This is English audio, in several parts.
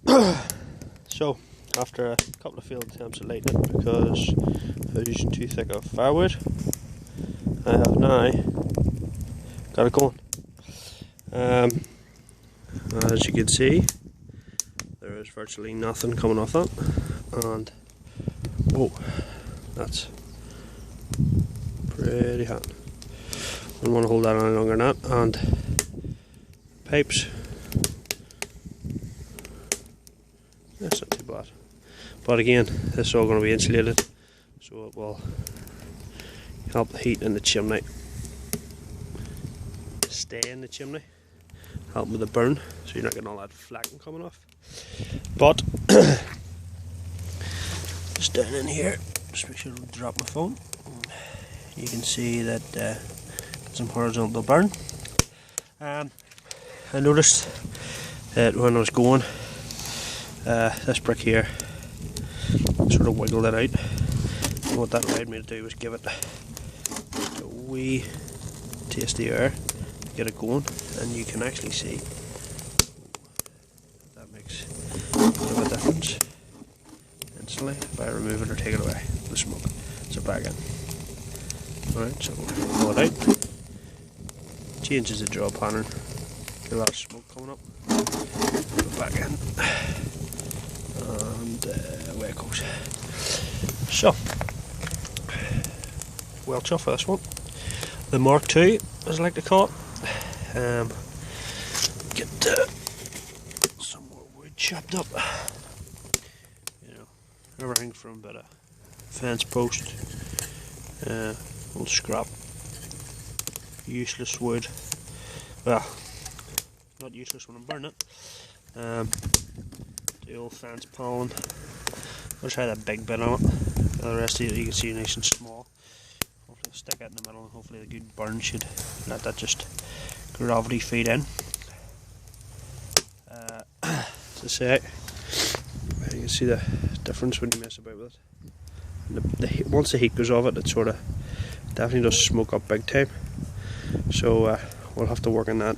So, after a couple of failed attempts at lighting it because I was using too thick of firewood, I have now got it going. As you can see, there is virtually nothing coming off that, and oh, that's pretty hot. I don't want to hold that any longer than that, and pipes, that's not too bad. But again, this is all going to be insulated, so it will help the heat in the chimney stay in the chimney, help with the burn, so you're not getting all that flacken coming off. But just down in here, just make sure I don't drop my phone. You can see that got some horizontal burn. I noticed that when I was going, this brick here sort of wiggled it out. And what that allowed me to do was give it a wee taste of air to get it going, and you can actually see that makes a bit of a difference instantly if I remove it or take it away, the smoke. So back in. Alright, so pull it out. Changes the draw pattern. Get a lot of smoke coming up. Put it back in. And away it goes. So, well chuffed for this one. The Mark II, as I like to call it. Get some more wood chopped up. You know, everything from a bit of fence post, old scrap, useless wood. Well, not useless when I'm burning it. The old fence paneling. I'll try that big bit on it. The rest of it you can see nice and small. Hopefully I'll stick it in the middle, and hopefully the good burn should let that just gravity feed in. To say, you can see the difference when you mess about with it. Once the heat goes off it, it sort of definitely does smoke up big time. So we'll have to work on that.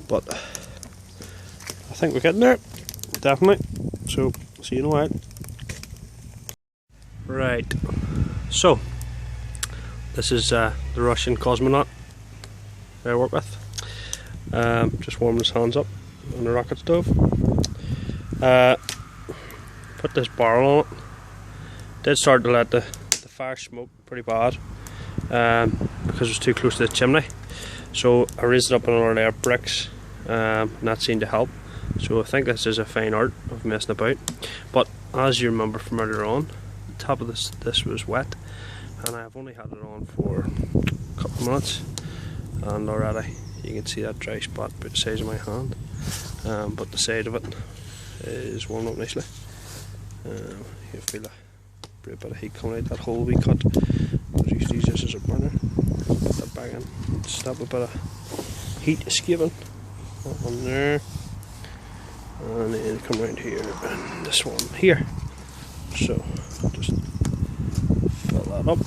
But I think we're getting there, definitely. So see you in a while. Right. So this is the Russian cosmonaut that I work with. Just warming his hands up on the rocket stove. Put this barrel on it. Did start to let the fire smoke pretty bad because it was too close to the chimney. So I raised it up another layer of bricks, and that seemed to help. So I think this is a fine art of messing about. But as you remember from earlier on, the top of this was wet, and I've only had it on for a couple of minutes, and already you can see that dry spot about the size of my hand. But the side of it is warmed up nicely. You feel a bit of heat coming out that hole we cut. I used to use this as a burner. Put that back in. Stop a bit of heat escaping on there. And then come around here and this one here. So just fill that up.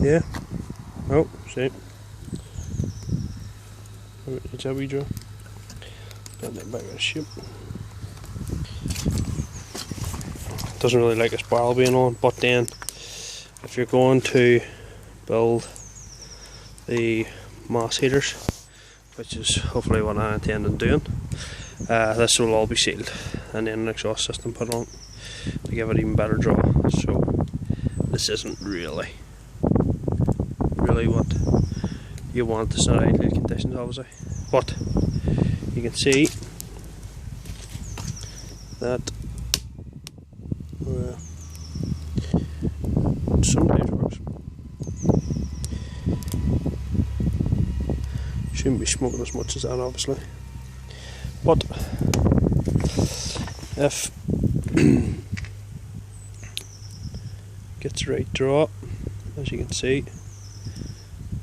Yeah. Oh, see. It's how we draw. Got that back of shape. Doesn't really like this barrel being on, but then if you're going to build the mass heaters, which is hopefully what I intend on doing, this will all be sealed and then an exhaust system put on to give it even better draw. So this isn't really what you want. It's not ideal conditions obviously, but you can see that sometimes works. Shouldn't be smoking as much as that obviously, but if gets the right draw, as you can see,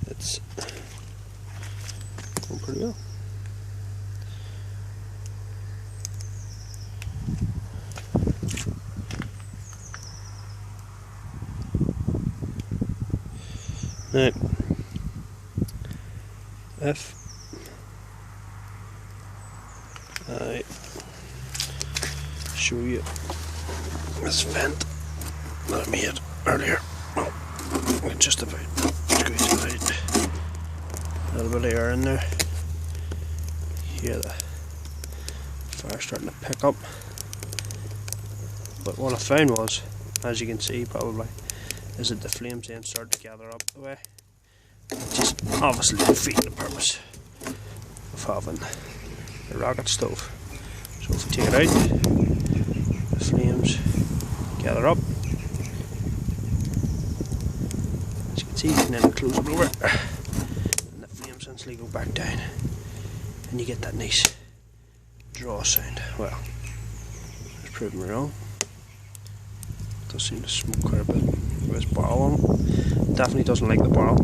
it's going pretty well. Now, if I show you this vent that I made earlier. Oh, just about squeeze it out. A little bit of air in there. Hear the fire starting to pick up. But what I found was, as you can see probably, is that the flames then start to gather up the way, which is obviously defeating the purpose of having the rocket stove. So if we take it out, the flames gather up. As you can see, you can then close it over, and the flames instantly go back down, and you get that nice draw sound. Well, it's proving me wrong. It does seem to smoke quite a bit with this barrel on it. Definitely doesn't like the barrel,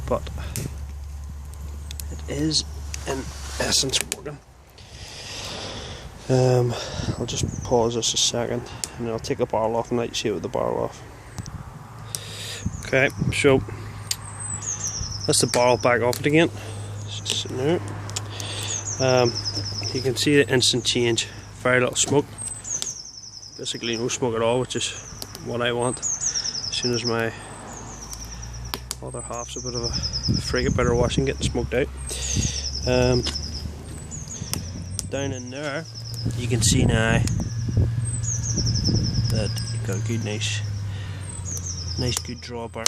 but it is in essence working. I'll just pause this a second and then I'll take the barrel off and let you see it with the barrel off. Okay, so that's the barrel back off it again. It's just sitting there. You can see the instant change. Very little smoke. Basically no smoke at all, which is what I want. As soon as my other half's a bit of a freak about her washing getting smoked out. Down in there you can see now that you've got a good nice good draw burn,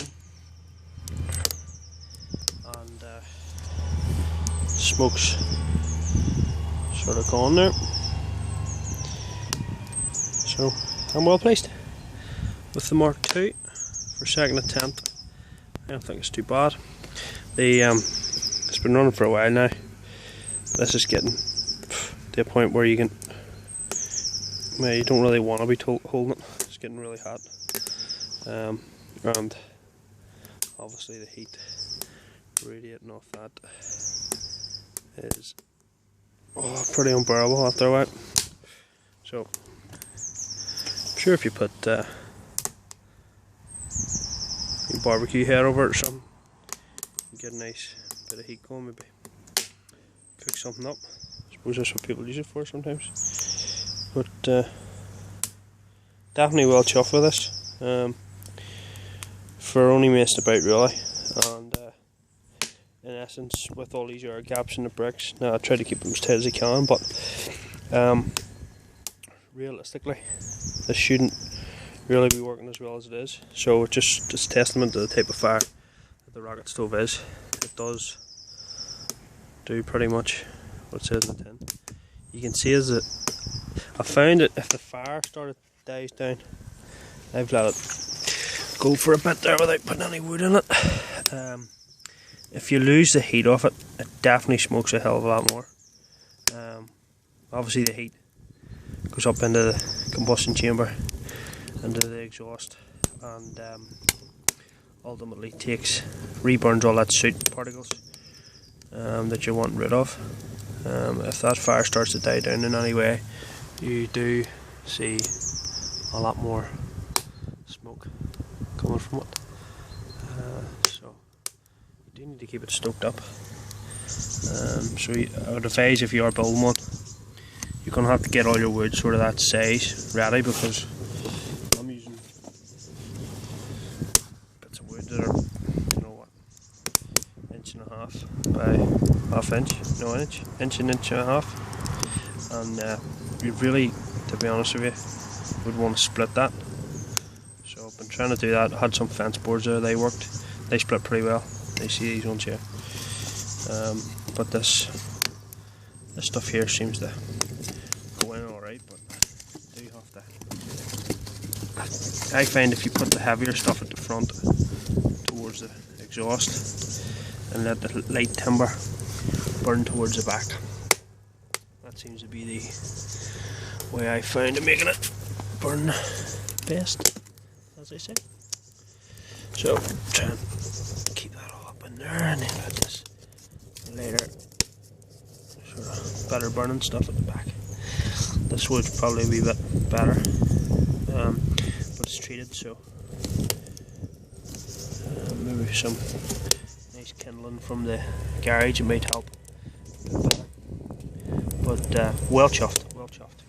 and smoke's sort of gone there. So I'm well placed with the Mark II for second attempt. I don't think it's too bad. It's been running for a while now. This is getting to a point where you don't really want to be holding it. It's getting really hot, and obviously the heat radiating off that is pretty unbearable after a while. So I'm sure if you put your barbecue head over it or something, you get a nice bit of heat going, maybe cook something up. I suppose that's what people use it for sometimes. But definitely well chuffed with this. For only messed about really, and in essence with all these air gaps in the bricks. Now I try to keep them as tight as I can, but realistically this shouldn't really be working as well as it is. So it's testament to the type of fire that the rocket stove is. It does do pretty much what it says in the tin. You can see is that I found that if the fire dies down, I've let it go for a bit there without putting any wood in it. If you lose the heat off it, it definitely smokes a hell of a lot more. Obviously the heat goes up into the combustion chamber, into the exhaust, and ultimately reburns all that soot particles that you want rid of. If that fire starts to die down in any way, you do see a lot more smoke coming from it. So you do need to keep it stoked up. So I would advise, if you are building one, you're going to have to get all your wood sort of that size ready, because I'm using bits of wood that are, you know what, 1.5 inches by half inch, no inch and a half, and you really, to be honest with you, would want to split that. So I've been trying to do that. I had some fence boards there, they worked, they split pretty well. You see these ones here, but this stuff here seems to go in alright, but you do have to, I find if you put the heavier stuff at the front towards the exhaust and let the light timber burn towards the back, that seems to be the way I find of making it burn best, as I say. So try and keep that all up in there, and then let this later sort of better burning stuff at the back. This would probably be a bit better, but it's treated, so maybe some nice kindling from the garage, it might help But well chuffed, well chuffed.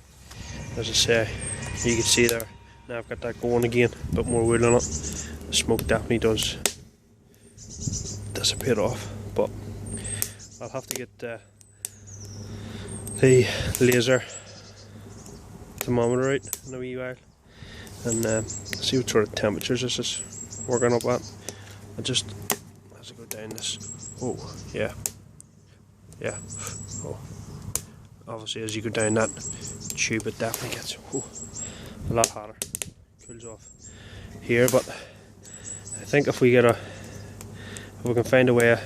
As I say, you can see there, now I've got that going again, a bit more wood on it. The smoke definitely does dissipate off, but I'll have to get the laser thermometer out in a wee while and see what sort of temperatures this is working up at. I just, as I go down this, oh yeah, oh, obviously as you go down that tube it definitely gets a lot hotter, cools off here, but I think if we can find a way of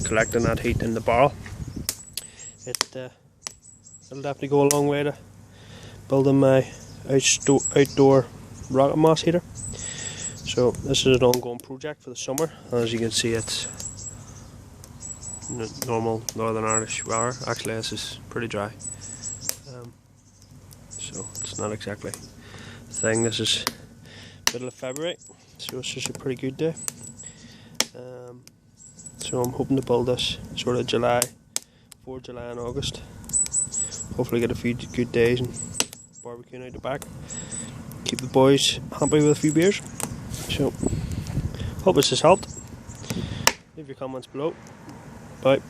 collecting that heat in the barrel, it'll definitely go a long way to building my outdoor rocket moss heater. So this is an ongoing project for the summer, and as you can see it's normal Northern Irish weather. Actually this is pretty dry, so it's not exactly the thing. This is middle of February, so it's just a pretty good day. So I'm hoping to build this sort of July and August. Hopefully get a few good days and barbecuing out the back. Keep the boys happy with a few beers. So, hope this has helped. Leave your comments below. Bye.